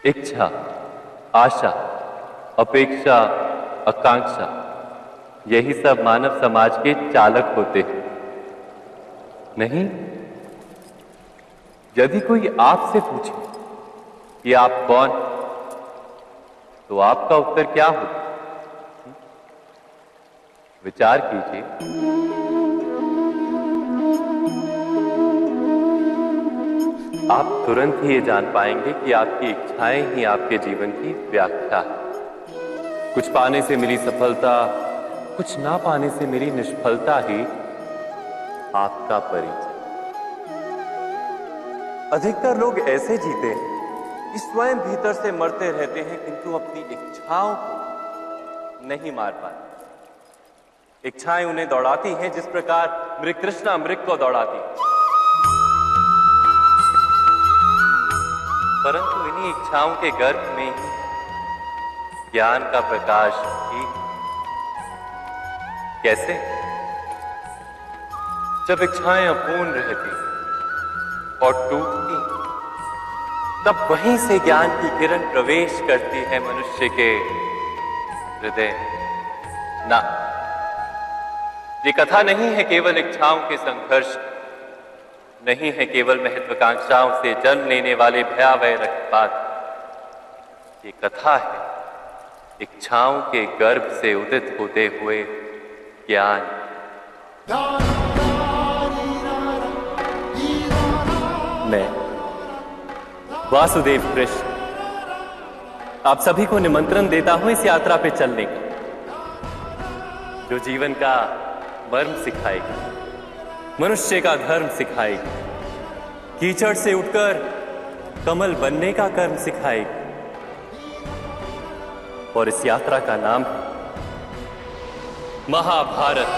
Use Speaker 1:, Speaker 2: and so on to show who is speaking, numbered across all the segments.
Speaker 1: इच्छा, आशा, अपेक्षा, आकांक्षा, यही सब मानव समाज के चालक होते हैं। नहीं, यदि कोई आपसे पूछे कि आप कौन, तो आपका उत्तर क्या हो? विचार कीजिए। आप तुरंत ही ये जान पाएंगे कि आपकी इच्छाएं ही आपके जीवन की व्याख्या है। कुछ पाने से मिली सफलता, कुछ ना पाने से मिली निष्फलता ही आपका परिचय। अधिकतर लोग ऐसे जीते हैं कि स्वयं भीतर से मरते रहते हैं, किंतु अपनी इच्छाओं को नहीं मार पाते। इच्छाएं उन्हें दौड़ाती हैं जिस प्रकार मृग तृष्णा मृग को दौड़ाती है। परंतु इन्हीं इच्छाओं के गर्भ में ही ज्ञान का प्रकाश भी। कैसे? जब इच्छाएं अपूर्ण रहती और टूटती, तब वहीं से ज्ञान की किरण प्रवेश करती है मनुष्य के हृदय। ना, ये कथा नहीं है केवल इच्छाओं के संघर्ष, नहीं है केवल महत्वाकांक्षाओं से जन्म लेने वाले भयावह रक्तपात। ये कथा है इच्छाओं के गर्भ से उदित होते हुए ज्ञान। मैं वासुदेव कृष्ण आप सभी को निमंत्रण देता हूं इस यात्रा पे चलने का, जो जीवन का मर्म सिखाएगी, मनुष्य का धर्म सिखाएगी, कीचड़ से उठकर कमल बनने का कर्म सिखाएगी। और इस यात्रा का नाम है महाभारत।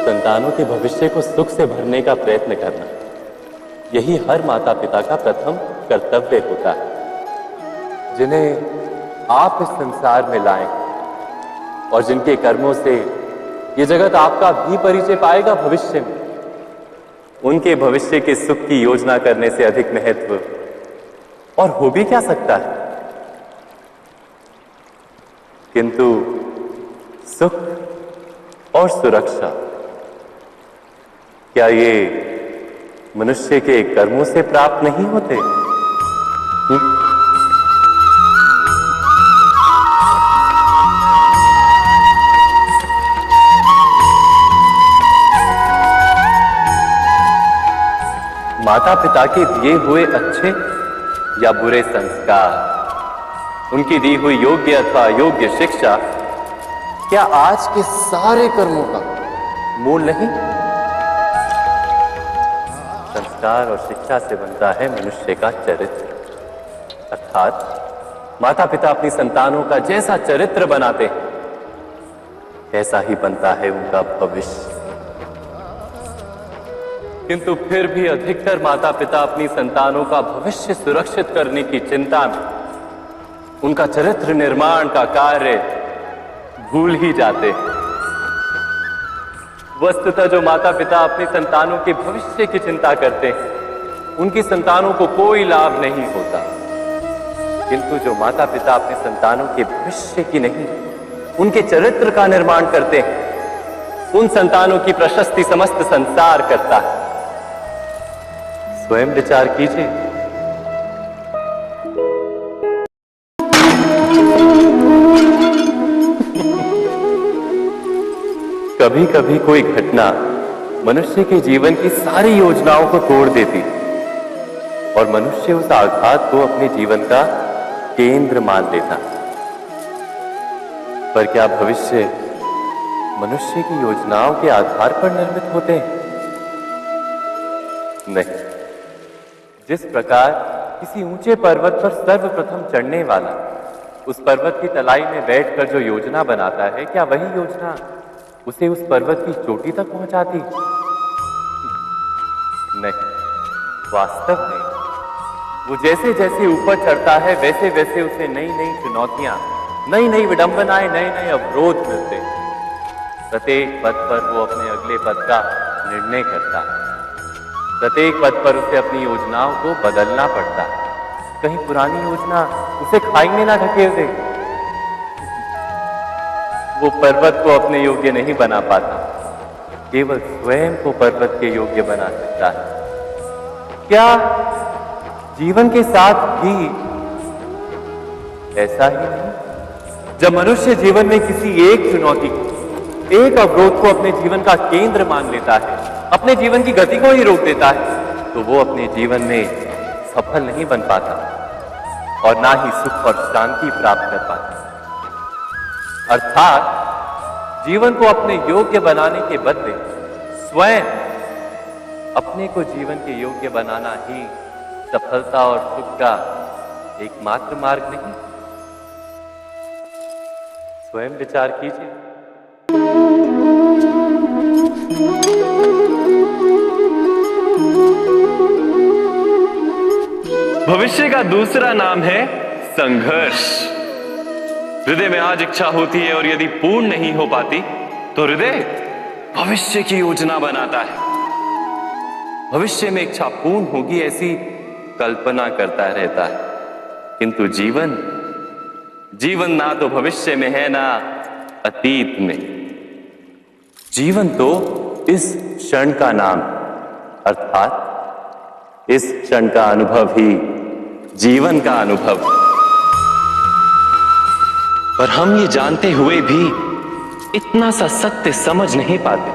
Speaker 1: संतानों के भविष्य को सुख से भरने का प्रयत्न करना, यही हर माता पिता का प्रथम कर्तव्य होता है। जिन्हें आप इस संसार में लाएं और जिनके कर्मों से ये जगत आपका भी परिचय पाएगा भविष्य में, उनके भविष्य के सुख की योजना करने से अधिक महत्व और हो भी क्या सकता है। किंतु सुख और सुरक्षा, क्या ये मनुष्य के कर्मों से प्राप्त नहीं होते? माता पिता के दिए हुए अच्छे या बुरे संस्कार, उनकी दी हुई योग्य अथवा अयोग्य शिक्षा, क्या आज के सारे कर्मों का मूल नहीं? संस्कार और शिक्षा से बनता है मनुष्य का चरित्र। अर्थात माता पिता अपनी संतानों का जैसा चरित्र बनाते हैं, ऐसा ही बनता है उनका भविष्य। किंतु फिर भी अधिकतर माता पिता अपनी संतानों का भविष्य सुरक्षित करने की चिंता में उनका चरित्र निर्माण का कार्य भूल ही जाते हैं। वस्तुतः जो माता पिता अपनी संतानों के भविष्य की चिंता करते हैं, उनकी संतानों को कोई लाभ नहीं होता। किंतु जो माता पिता अपने संतानों के भविष्य की नहीं, उनके चरित्र का निर्माण करते हैं, उन संतानों की प्रशस्ति समस्त संसार करता है। स्वयं विचार कीजिए। कभी कभी कोई घटना मनुष्य के जीवन की सारी योजनाओं को तोड़ देती और मनुष्य उस आघात को अपने जीवन का केंद्र मान लेता। पर क्या भविष्य मनुष्य की योजनाओं के आधार पर निर्मित होते हैं? नहीं। जिस प्रकार किसी ऊंचे पर्वत पर सर्वप्रथम चढ़ने वाला उस पर्वत की तलाई में बैठकर जो योजना बनाता है, क्या वही योजना उसे उस पर्वत की चोटी तक पहुंचाती? नहीं, वास्तव में वो जैसे जैसे ऊपर चढ़ता है वैसे वैसे उसे नई नई चुनौतियां, नई नई विडंबनाएं, नए नए अवरोध मिलते हैं। प्रत्येक पद पर वो अपने अगले पद का निर्णय करता है। प्रत्येक पद पर उसे अपनी योजनाओं को बदलना पड़ता है। कहीं पुरानी योजना उसे खाई में ना ढकेल दे। वो पर्वत को अपने योग्य नहीं बना पाता, केवल स्वयं को पर्वत के योग्य बना सकता है। क्या जीवन के साथ भी ऐसा ही नहीं? जब मनुष्य जीवन में किसी एक चुनौती को, एक अवरोध को अपने जीवन का केंद्र मान लेता है, अपने जीवन की गति को ही रोक देता है, तो वो अपने जीवन में सफल नहीं बन पाता और ना ही सुख और शांति प्राप्त कर पाता। अर्थात जीवन को अपने योग्य बनाने के बदले स्वयं अपने को जीवन के योग्य बनाना ही सफलता और सुख का एकमात्र मार्ग नहीं। स्वयं विचार कीजिए।
Speaker 2: भविष्य का दूसरा नाम है संघर्ष। हृदय में आज इच्छा होती है और यदि पूर्ण नहीं हो पाती तो हृदय भविष्य की योजना बनाता है। भविष्य में इच्छा पूर्ण होगी ऐसी कल्पना करता रहता है, किंतु जीवन ना तो भविष्य में है ना अतीत में। जीवन तो इस क्षण का नाम, अर्थात इस क्षण का अनुभव ही जीवन का अनुभव। पर हम ये जानते हुए भी इतना सा सत्य समझ नहीं पाते।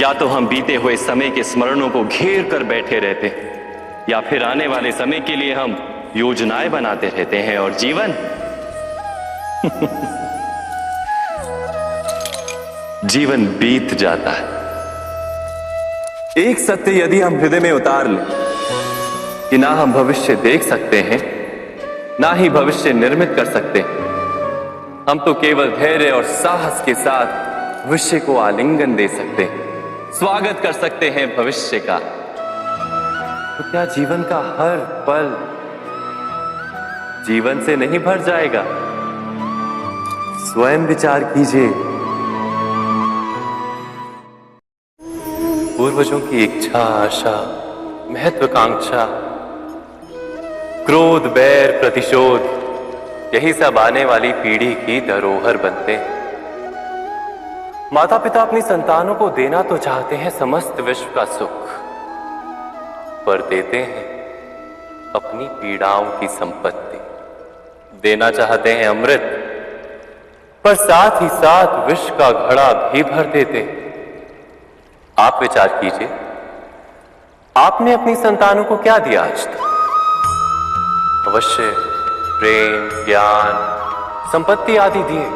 Speaker 2: या तो हम बीते हुए समय के स्मरणों को घेर कर बैठे रहते हैं, या फिर आने वाले समय के लिए हम योजनाएं बनाते रहते हैं और जीवन जीवन बीत जाता है। एक सत्य यदि हम हृदय में उतार लें कि ना हम भविष्य देख सकते हैं, ना ही भविष्य निर्मित कर सकते हैं, हम तो केवल धैर्य और साहस के साथ भविष्य को आलिंगन दे सकते हैं, स्वागत कर सकते हैं भविष्य का। तो क्या जीवन का हर पल जीवन से नहीं भर जाएगा? स्वयं विचार कीजिए।
Speaker 1: पूर्वजों की इच्छा, आशा, महत्वाकांक्षा, क्रोध, बैर, प्रतिशोध, यही सब आने वाली पीढ़ी की धरोहर बनते हैं। माता पिता अपनी संतानों को देना तो चाहते हैं समस्त विश्व का सुख, पर देते हैं अपनी पीड़ाओं की संपत्ति। देना चाहते हैं अमृत, पर साथ ही साथ विष का घड़ा भी भर देते हैं। आप विचार कीजिए, आपने अपनी संतानों को क्या दिया आज तक? अवश्य प्रेम, ज्ञान, संपत्ति आदि दिए,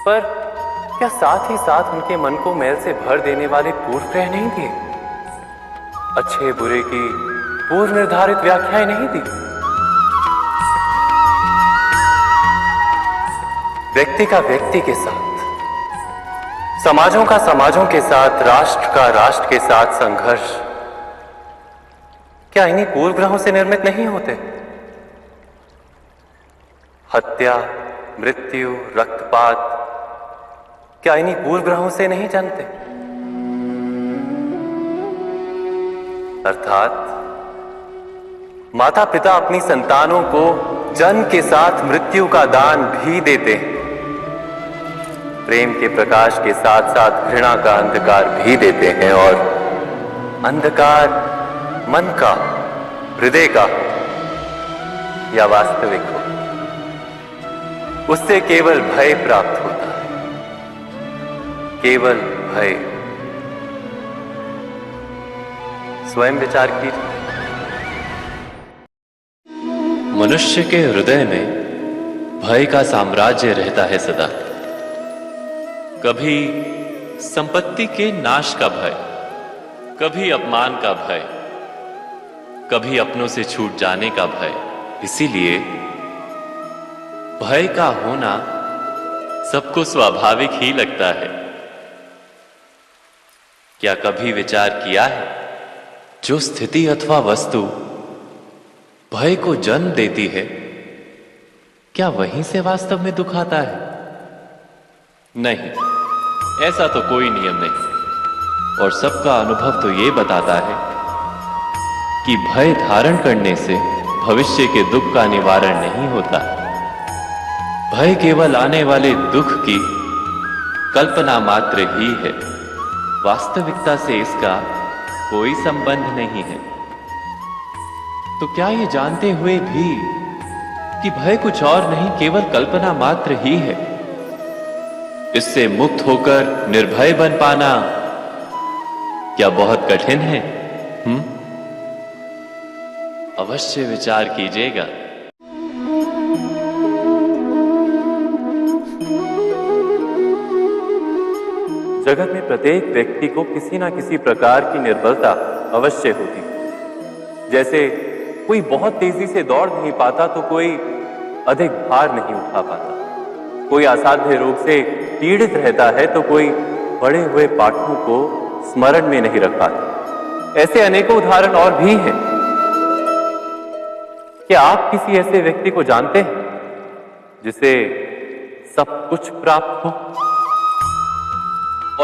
Speaker 1: पर क्या साथ ही साथ उनके मन को मैल से भर देने वाले पूर्व ग्रह नहीं दिए? अच्छे बुरे की पूर्व निर्धारित व्याख्याएं नहीं दी? व्यक्ति का व्यक्ति के साथ, समाजों का समाजों के साथ, राष्ट्र का राष्ट्र के साथ संघर्ष क्या इन्हीं पूर्व ग्रहों से निर्मित नहीं होते? हत्या, मृत्यु, रक्तपात क्या इन्हीं पूर्व ग्रहों से नहीं जन्मते? अर्थात माता पिता अपनी संतानों को जन्म के साथ मृत्यु का दान भी देते हैं। प्रेम के प्रकाश के साथ साथ घृणा का अंधकार भी देते हैं, और अंधकार मन का, हृदय का या वास्तविक हो, उससे केवल भय प्राप्त होता है, केवल भय। स्वयं विचार कीजिए।
Speaker 3: मनुष्य के हृदय में भय का साम्राज्य रहता है सदा। कभी संपत्ति के नाश का भय, कभी अपमान का भय, कभी अपनों से छूट जाने का भय। इसीलिए भय का होना सबको स्वाभाविक ही लगता है। क्या कभी विचार किया है, जो स्थिति अथवा वस्तु भय को जन्म देती है, क्या वहीं से वास्तव में दुख आता है? नहीं, ऐसा तो कोई नियम नहीं। और सबका अनुभव तो ये बताता है कि भय धारण करने से भविष्य के दुख का निवारण नहीं होता। भय केवल आने वाले दुख की कल्पना मात्र ही है, वास्तविकता से इसका कोई संबंध नहीं है। तो क्या ये जानते हुए भी कि भय कुछ और नहीं, केवल कल्पना मात्र ही है, इससे मुक्त होकर निर्भय बन पाना क्या बहुत कठिन है? अवश्य विचार कीजिएगा।
Speaker 1: जगत में प्रत्येक व्यक्ति को किसी ना किसी प्रकार की निर्बलता अवश्य होती। जैसे कोई बहुत तेजी से दौड़ नहीं पाता तो कोई अधिक भार नहीं उठा पाता, कोई असाध्य रोग से पीड़ित रहता है तो कोई पढ़े हुए पाठों को स्मरण में नहीं रख पाता। ऐसे अनेकों उदाहरण और भी हैं। क्या आप किसी ऐसे व्यक्ति को जानते हैं जिसे सब कुछ प्राप्त हो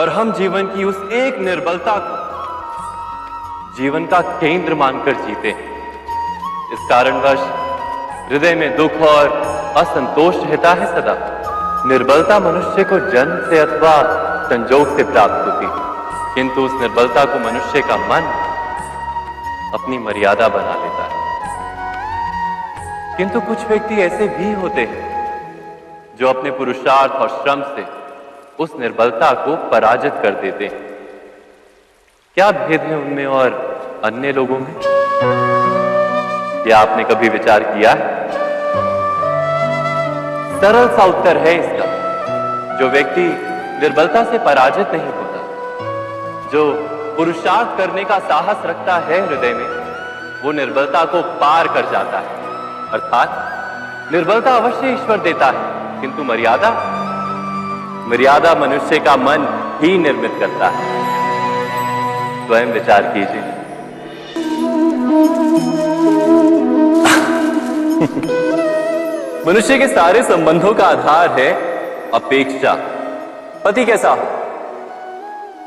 Speaker 1: और हम जीवन की उस एक निर्बलता को जीवन का केंद्र मानकर जीते हैं? इस कारणवश हृदय में दुख और असंतोष रहता है सदा। निर्बलता मनुष्य को जन्म से अथवा संजोग से प्राप्त होती है, किंतु उस निर्बलता को मनुष्य का मन अपनी मर्यादा बना लेता है। किंतु कुछ व्यक्ति ऐसे भी होते हैं जो अपने पुरुषार्थ और श्रम से उस निर्बलता को पराजित कर देते हैं। क्या भेद है उनमें और अन्य लोगों में? क्या आपने कभी विचार किया है? सरल सा उत्तर है इसका। जो व्यक्ति निर्बलता से पराजित नहीं होता, जो पुरुषार्थ करने का साहस रखता है हृदय में, वो निर्बलता को पार कर जाता है। अर्थात निर्बलता अवश्य ईश्वर देता है, किंतु मर्यादा मनुष्य का मन ही निर्मित करता है। स्वयं विचार कीजिए।
Speaker 2: मनुष्य के सारे संबंधों का आधार है अपेक्षा। पति कैसा हो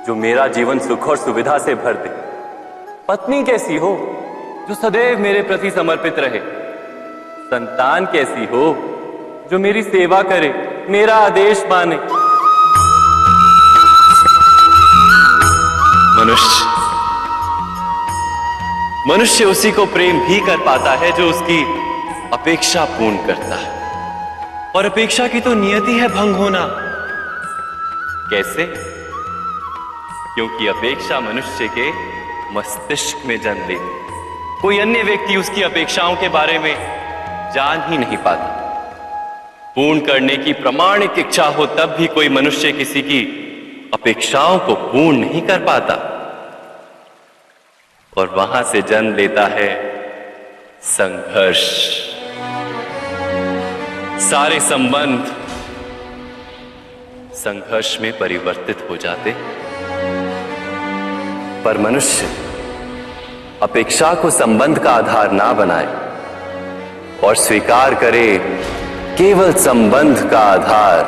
Speaker 2: जो मेरा जीवन सुख और सुविधा से भर दे? पत्नी कैसी हो जो सदैव मेरे प्रति समर्पित रहे? संतान कैसी हो जो मेरी सेवा करे, मेरा आदेश माने? मनुष्य उसी को प्रेम भी कर पाता है जो उसकी अपेक्षा पूर्ण करता है, और अपेक्षा की तो नियति है भंग होना। कैसे? क्योंकि अपेक्षा मनुष्य के मस्तिष्क में जन्म लेती। कोई अन्य व्यक्ति उसकी अपेक्षाओं के बारे में जान ही नहीं पाता। पूर्ण करने की प्रामाणिक इच्छा हो तब भी कोई मनुष्य किसी की अपेक्षाओं को पूर्ण नहीं कर पाता, और वहां से जन्म लेता है संघर्ष। सारे संबंध संघर्ष में परिवर्तित हो जाते। पर मनुष्य अपेक्षा को संबंध का आधार ना बनाए और स्वीकार करे केवल संबंध का आधार,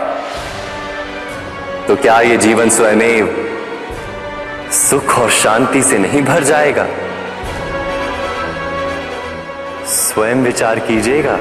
Speaker 2: तो क्या ये जीवन स्वयमेव सुख और शांति से नहीं भर जाएगा? स्वयं विचार कीजिएगा।